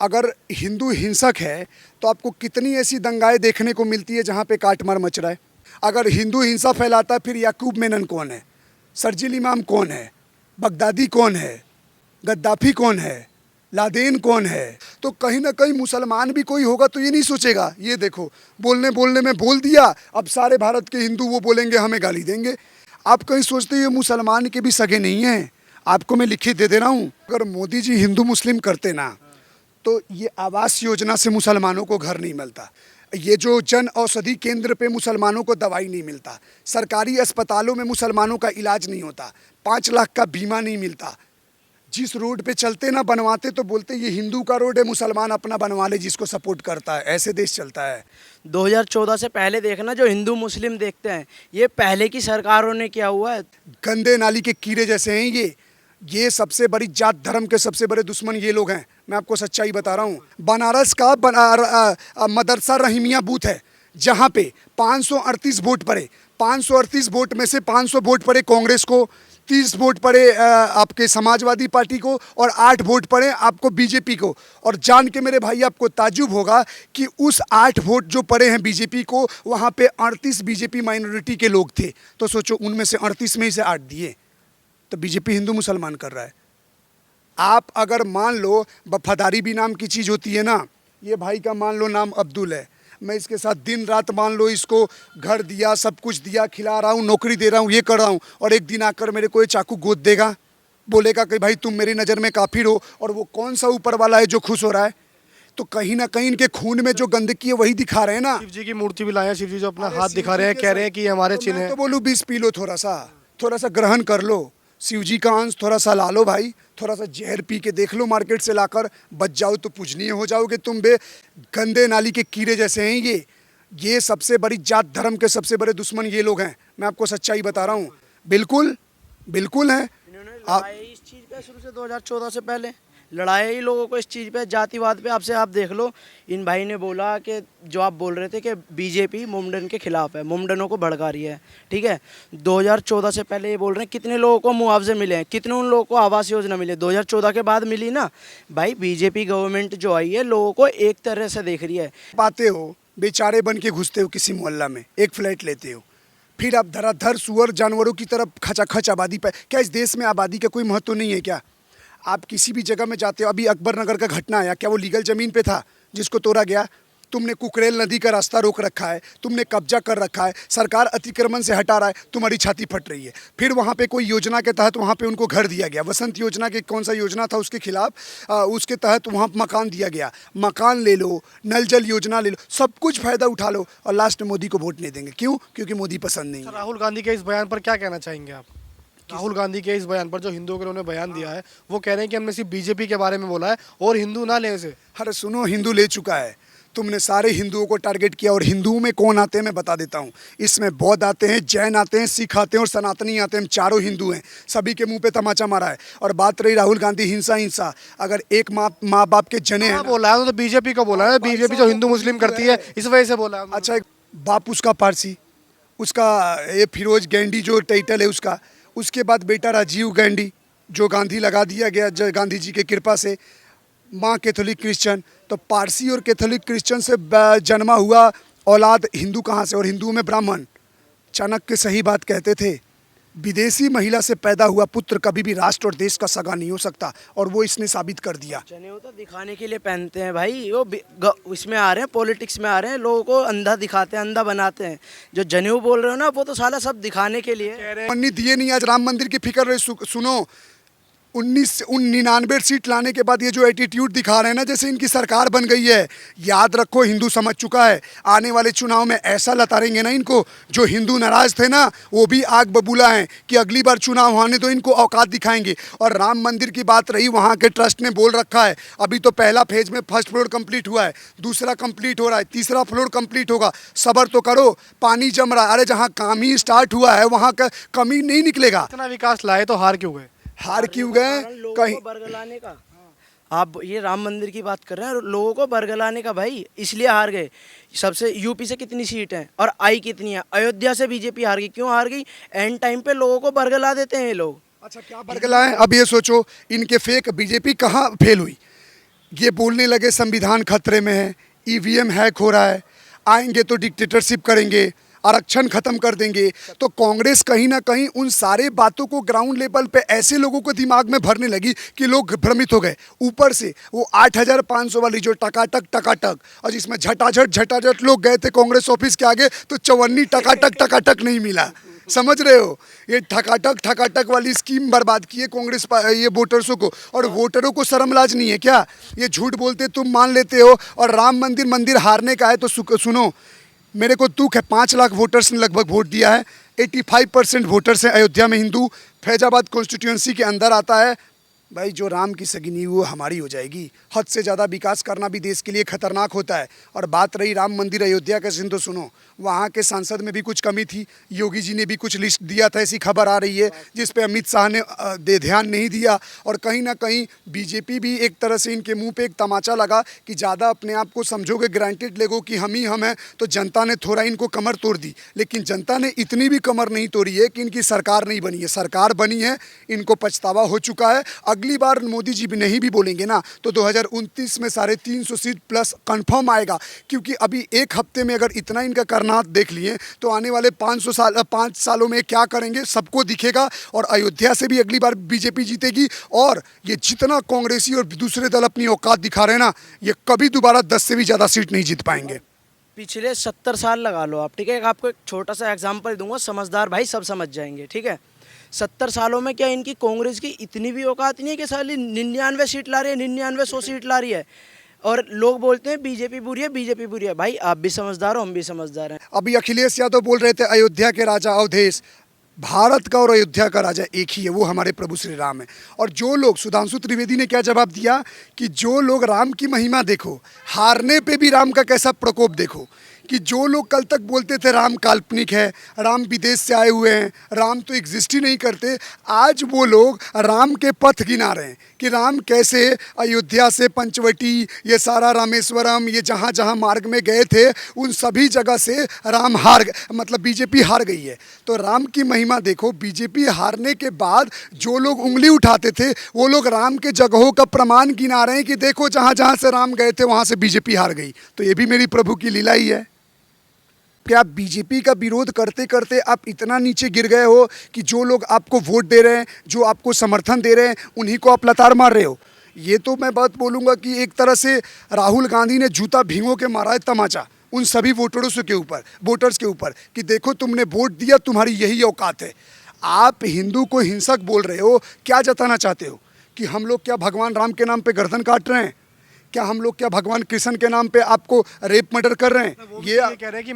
अगर हिंदू हिंसक है तो आपको कितनी ऐसी दंगाएं देखने को मिलती है जहाँ पे काटमार मच रहा है। अगर हिंदू हिंसा फैलाता है फिर याकूब मेनन कौन है, शरजील इमाम कौन है, बगदादी कौन है, गद्दाफी कौन है, लादेन कौन है। तो कहीं ना कहीं मुसलमान भी कोई होगा तो ये नहीं सोचेगा, ये देखो बोलने बोलने में बोल दिया, अब सारे भारत के हिंदू वो बोलेंगे हमें गाली देंगे। आप कहीं सोचते ये मुसलमान के भी सगे नहीं हैं। आपको मैं लिखित दे रहा हूँ, अगर मोदी जी हिंदू मुस्लिम करते ना तो ये आवास योजना से मुसलमानों को घर नहीं मिलता, ये जो जन औषधि केंद्र पे मुसलमानों को दवाई नहीं मिलता, सरकारी अस्पतालों में मुसलमानों का इलाज नहीं होता, 5 लाख का बीमा नहीं मिलता। जिस रोड पे चलते ना बनवाते तो बोलते ये हिंदू का रोड है, मुसलमान अपना बनवा ले जिसको सपोर्ट करता है। ऐसे देश चलता है। 2014 से पहले देखना, जो हिंदू मुस्लिम देखते हैं ये पहले की सरकारों ने किया हुआ है। गंदे नाली के कीड़े जैसे हैं ये सबसे बड़ी जात धर्म के सबसे बड़े दुश्मन ये लोग हैं। मैं आपको सच्चाई बता रहा हूँ। बनारस का मदरसा रहीमिया बूथ है जहाँ पे 538 वोट पड़े, 538 वोट में से 500 वोट पड़े कांग्रेस को, 30 वोट पड़े आपके समाजवादी पार्टी को और 8 वोट पड़े आपको बीजेपी को। और जान के मेरे भाई आपको ताज्जुब होगा कि उस 8 वोट जो पड़े हैं बीजेपी को, वहाँ पे 38 बीजेपी माइनॉरिटी के लोग थे। तो सोचो उनमें से 38 में ही से 8 दिए, तो बीजेपी हिंदू मुसलमान कर रहा है। आप अगर मान लो वफादारी भी नाम की चीज़ होती है ना, ये भाई का मान लो नाम अब्दुल है, मैं इसके साथ दिन रात मान लो इसको घर दिया, सब कुछ दिया, खिला रहा हूँ, नौकरी दे रहा हूँ, ये कर रहा हूँ, और एक दिन आकर मेरे को ये चाकू गोद देगा, बोलेगा कि भाई तुम मेरी नज़र में काफिर हो। और वो कौन सा ऊपर वाला है जो खुश हो रहा है? तो कहीं ना कहीं इनके खून में जो गंदगी है वही दिखा रहे हैं ना। शिव जी की मूर्ति भी लाए हैं, शिव जी जो अपना हाथ दिखा रहे हैं, कह रहे हैं कि ये हमारे चिन्ह मैं है। तो बोलूँ 20 पी लो, थोड़ा सा ग्रहण कर लो, शिव जी का अंश थोड़ा सा ला लो भाई, थोड़ा सा जहर पी के देख लो मार्केट से लाकर, बच जाओ तो पूजनीय हो जाओगे तुम। बे गंदे नाली के कीड़े जैसे हैं ये सबसे बड़ी जात धर्म के सबसे बड़े दुश्मन ये लोग हैं। मैं आपको सच्चाई बता रहा हूँ। बिल्कुल बिल्कुल है। इन्होंने लड़ाई इस चीज़ पे शुरू से 2014 से पहले लड़ाई ही लोगों को इस चीज़ पे, जातिवाद पे। आपसे आप देख लो, इन भाई ने बोला कि जो आप बोल रहे थे कि बीजेपी मुंडन के खिलाफ है, मुंडनों को भड़का रही है, ठीक है। 2014 से पहले ये बोल रहे हैं कितने लोगों को मुआवजे मिले हैं, कितने उन लोगों को आवास योजना मिले, 2014 के बाद मिली ना भाई। बीजेपी गवर्नमेंट जो आई है लोगों को एक तरह से देख रही है। पाते हो बेचारे बन के घुसते हो किसी मोहल्ला में, एक फ्लैट लेते हो, फिर आप धराधर सुअर जानवरों की तरफ खचाखच आबादी पर। क्या इस देश में आबादी का कोई महत्व नहीं है क्या? आप किसी भी जगह में जाते हो, अभी अकबर नगर का घटना आया, क्या वो लीगल ज़मीन पे था जिसको तोड़ा गया? तुमने कुकरेल नदी का रास्ता रोक रखा है, तुमने कब्जा कर रखा है, सरकार अतिक्रमण से हटा रहा है, तुम्हारी छाती फट रही है। फिर वहाँ पे कोई योजना के तहत वहाँ पे उनको घर दिया गया, वसंत योजना के कौन सा योजना था उसके खिलाफ, उसके तहत वहाँ मकान दिया गया। मकान ले लो, नल जल योजना ले लो, सब कुछ फ़ायदा उठा लो और लास्ट में मोदी को वोट नहीं देंगे। क्यों? क्योंकि मोदी पसंद नहीं है। राहुल गांधी के इस बयान पर क्या कहना चाहेंगे आप? राहुल गांधी के इस बयान पर, जो हिंदुओं के उन्होंने बयान दिया है, वो कह रहे हैं कि हमने सिर्फ बीजेपी के बारे में बोला है और हिंदू ना लें इसे। अरे सुनो, हिंदू ले चुका है, तुमने सारे हिंदुओं को टारगेट किया। और हिंदुओं में कौन आते हैं मैं बता देता हूँ। इसमें बौद्ध आते हैं, जैन आते हैं, सिख आते हैं और सनातनी आते हैं। हम चारों हिंदू हैं, सभी के मुंह पे तमाचा मारा है। और बात रही राहुल गांधी हिंसा, अगर एक माँ बाप के जने हैं, बोला है तो बीजेपी को बोला है, बीजेपी जो हिंदू मुस्लिम करती है इस वजह से बोला है। अच्छा, एक बाप उसका पारसी, उसका ये फिरोज गैंडी जो टाइटल है उसका, उसके बाद बेटा राजीव गांधी जो गांधी लगा दिया गया गांधी जी की कृपा से, माँ कैथोलिक क्रिश्चियन। तो पारसी और कैथोलिक क्रिश्चियन से जन्मा हुआ औलाद हिंदू कहाँ से? और हिंदुओं में ब्राह्मण। चाणक्य सही बात कहते थे, विदेशी महिला से पैदा हुआ पुत्र कभी भी राष्ट्र और देश का सगा नहीं हो सकता, और वो इसने साबित कर दिया। जनेऊ तो दिखाने के लिए पहनते हैं भाई, वो इसमें आ रहे हैं, पॉलिटिक्स में आ रहे हैं, लोगों को अंधा दिखाते हैं, अंधा बनाते हैं। जो जनेऊ बोल रहे हो ना, वो तो साला सब दिखाने के लिए। मन्नी दिए नहीं, आज राम मंदिर की फिक्र रही। सुनो, 99 सीट लाने के बाद ये जो एटीट्यूड दिखा रहे हैं ना, जैसे इनकी सरकार बन गई है। याद रखो, हिंदू समझ चुका है, आने वाले चुनाव में ऐसा लताड़ेंगे ना इनको। जो हिंदू नाराज थे ना, वो भी आग बबूला हैं कि अगली बार चुनाव होने तो इनको औकात दिखाएंगे। और राम मंदिर की बात रही, वहाँ के ट्रस्ट ने बोल रखा है, अभी तो पहला फेज में फर्स्ट फ्लोर कंप्लीट हुआ है, दूसरा कंप्लीट हो रहा है, तीसरा फ्लोर कंप्लीट होगा। सब्र तो करो, पानी जम रहा है। अरे जहाँ काम ही स्टार्ट हुआ है वहाँ का कमी नहीं निकलेगा। इतना विकास लाए तो हार क्यों गए? हार क्यों गए? कहीं बरगलाने का, आप ये राम मंदिर की बात कर रहे हैं, लोगों को बरगलाने का भाई, इसलिए हार गए। सबसे यूपी से कितनी सीट हैं और आई कितनी है? अयोध्या से बीजेपी हार गई। क्यों हार गई? एंड टाइम पे लोगों को बरगला देते हैं ये लोग। अच्छा, क्या बरगला है? अब ये सोचो, इनके फेक बीजेपी कहाँ फेल हुई? ये बोलने लगे संविधान खतरे में है, ईवीएम हैक हो रहा है, आएंगे तो डिक्टेटरशिप करेंगे, आरक्षण खत्म कर देंगे। तो कांग्रेस कहीं ना कहीं उन सारे बातों को ग्राउंड लेवल पे ऐसे लोगों को दिमाग में भरने लगी कि लोग भ्रमित हो गए। ऊपर से वो 8,500 वाली जो टकाटक और जिसमें झटाझट लोग गए थे कांग्रेस ऑफिस के आगे, तो चवन्नी टकाटक नहीं मिला। समझ रहे हो, ये ठकाटक वाली स्कीम बर्बाद की है कांग्रेस ये वोटर्सों को। और वोटरों को शर्म लाज नहीं है क्या? ये झूठ बोलते तुम मान लेते हो। और राम मंदिर हारने का है तो सुनो, मेरे को दुख है, 5 लाख वोटर्स ने लगभग वोट दिया है। 85% वोटर्स हैं अयोध्या में हिंदू। फैजाबाद कॉन्स्टिट्यूंसी के अंदर आता है। भाई जो राम की सगी नींव वो हमारी हो जाएगी। हद से ज़्यादा विकास करना भी देश के लिए खतरनाक होता है। और बात रही राम मंदिर अयोध्या का, तो सुनो, वहाँ के सांसद में भी कुछ कमी थी। योगी जी ने भी कुछ लिस्ट दिया था, ऐसी खबर आ रही है, जिस पे अमित शाह ने ध्यान नहीं दिया। और कहीं ना कहीं बीजेपी भी एक तरह से इनके मुंह पे एक तमाचा लगा कि ज़्यादा अपने आप को समझोगे, ग्रांटेड लेगो कि हम ही हम हैं, तो जनता ने थोड़ा इनको कमर तोड़ दी। लेकिन जनता ने इतनी भी कमर नहीं तोड़ी है कि इनकी सरकार नहीं बनी है। सरकार बनी है, इनको पछतावा हो चुका है। अगली बार मोदी जी भी नहीं भी बोलेंगे ना, तो 2029 में 350 सीट प्लस कंफर्म आएगा। क्योंकि अभी एक हफ्ते में अगर इतना इनका करनाट देख लिए, तो आने वाले 5 सालों में क्या करेंगे सबको दिखेगा। और अयोध्या से भी अगली बार बीजेपी जीतेगी। और ये जितना कांग्रेसी और दूसरे दल अपनी औकात दिखा रहे हैं ना, ये कभी दोबारा 10 से भी ज़्यादा सीट नहीं जीत पाएंगे। पिछले 70 साल लगा लो आप, ठीक है। आपको एक छोटा सा एग्जांपल दूंगा, समझदार भाई सब समझ जाएंगे, ठीक है। 70 सालों में क्या इनकी कांग्रेस की इतनी भी औकात नहीं है कि साली 99 सीट ला रही है, 99-100 सीट ला रही है। और लोग बोलते हैं बीजेपी बुरी है, बीजेपी बुरी है। भाई आप भी समझदार हो, हम भी समझदार हैं। अभी अखिलेश यादव बोल रहे थे अयोध्या के राजा अवधेश। भारत का और अयोध्या का राजा एक ही है, वो हमारे प्रभु श्री राम है। और जो लोग, सुधांशु त्रिवेदी ने क्या जवाब दिया कि जो लोग राम की महिमा देखो, हारने पे भी राम का कैसा प्रकोप देखो। कि जो लोग कल तक बोलते थे राम काल्पनिक है, राम विदेश से आए हुए हैं, राम तो एग्जिस्ट ही नहीं करते, आज वो लोग राम के पथ गिना रहे हैं कि राम कैसे अयोध्या से पंचवटी, ये सारा रामेश्वरम, ये जहाँ जहाँ मार्ग में गए थे, उन सभी जगह से राम मतलब बीजेपी हार गई है। तो राम की महिमा देखो। बीजेपी हारने के बाद जो लोग उंगली उठाते थे, वो लोग राम के जगहों का प्रमाण गिना रहे हैं कि देखो जहाँ जहाँ से राम गए थे वहाँ से बीजेपी हार गई। तो ये भी मेरी प्रभु की लीला ही है। क्या आप बीजेपी का विरोध करते करते आप इतना नीचे गिर गए हो कि जो लोग आपको वोट दे रहे हैं, जो आपको समर्थन दे रहे हैं, उन्हीं को आप लतार मार रहे हो? ये तो मैं बात बोलूँगा कि एक तरह से राहुल गांधी ने जूता भींगो के मारा है तमाचा उन सभी वोटर्स के ऊपर कि देखो तुमने वोट दिया, तुम्हारी यही औकात है। आप हिंदू को हिंसक बोल रहे हो, क्या जताना चाहते हो कि हम लोग क्या भगवान राम के नाम पे गर्दन काट रहे हैं? क्या हम लोग क्या भगवान कृष्ण के नाम पे आपको रेप मर्डर कर रहे हैं? ये कह रहे हैं कि